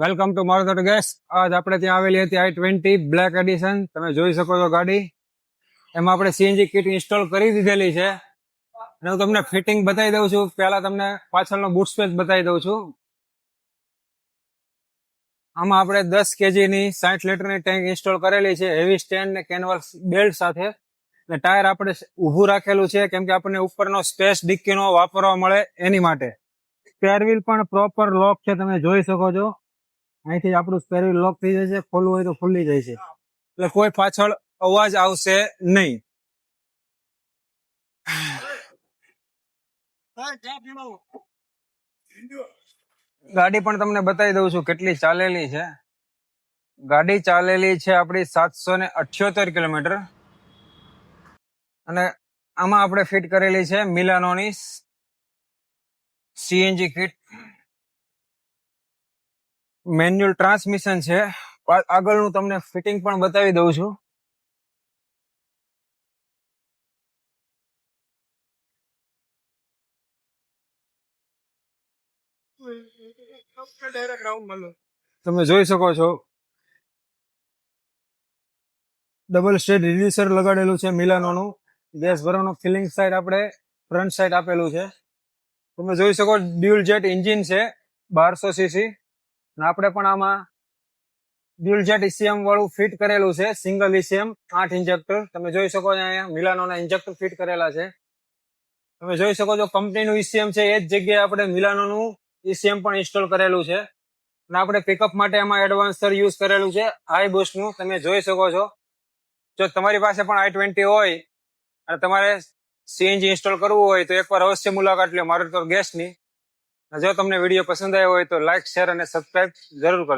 Welcome to Maruti gas. આજ આપણે ત્યાં આવેલી હતી i20 બ્લેક એડિશન. તમે જોઈ શકો છો ગાડી. એમાં આપણે સીએનજી કિટ ઇન્સ્ટોલ કરી દીધેલી છે અને હું તમને ફિટિંગ બતાવી દઉં છું. પહેલા તમને પાછળનો બૂટ સ્પેસ બતાવી દઉં છું. આમાં આપણે 10 kgની 60 લીટરની ટેન્ક ઇન્સ્ટોલ કરેલી છે, હેવી સ્ટેન્ડ ને કેનવાસ બેલ્ટ સાથે. અને ટાયર આપણે ઊભું રાખેલું છે કેમ કે આપણને ઉપરનો સ્પેસ ડિક્કીનો વાપરવા મળે એની માટે. સ્પેર વ્હીલ પણ પ્રોપર લોક છે, તમે જોઈ શકો છો. અહીંથી આપણું સ્પેર વ્હીલ લોક થઈ જાય છે, ખોલવું હોય તો ખુલી જાય છે, એટલે કોઈ પાછળ અવાજ આવશે નહીં. ગાડી પણ તમને બતાવી દઉં છું કેટલી ચાલેલી છે. ગાડી ચાલેલી છે આપણી 778 કિલોમીટર. અને આમાં આપણે ફિટ કરેલી છે મિલાનોની સીએનજી કિટ. મેન્યુઅલ ટ્રાન્સમિશન છે. આગળનું તમને ફિટિંગ પણ બતાવી દઉં છું. તમે જોઈ શકો છો ડબલ સ્ટેજ રિડ્યુસર લગાડેલું છે મિલાનોનું. ગેસ ભરવાનું ફિલિંગ સાઈડ આપણે ફ્રન્ટ સાઈડ આપેલું છે. તમે જોઈ શકો ડ્યુઅલ જેટ એન્જિન છે 1200 સીસી. અને આપણે પણ આમાં ડ્યુઅલ જેટ ઈસીએમ વાળું ફિટ કરેલું છે, સિંગલ ઈસીએમ 8 ઇન્જેક્ટર. તમે જોઈ શકો છો અહીંયા મિલાનોના ઇન્જેક્ટર ફિટ કરેલા છે. તમે જોઈ શકો છો કંપનીનું ઈસીએમ છે, એ જ જગ્યાએ આપણે મિલાનોનું ઈસીએમ પણ ઇન્સ્ટોલ કરેલું છે. અને આપણે પિકઅપ માટે એમાં એડવાન્સર યુઝ કરેલું છે હાઈ બૂસ્ટનું. તમે જોઈ શકો છો. જો તમારી પાસે પણ i20 હોય અને તમારે સીએનજી ઇન્સ્ટોલ કરવું હોય તો એકવાર અવશ્ય મુલાકાત લો મારુતિ ગેસની. જો તમને વિડીયો પસંદ આવ્યો હોય તો લાઈક, શેર અને સબસ્ક્રાઇબ જરૂર કરજો.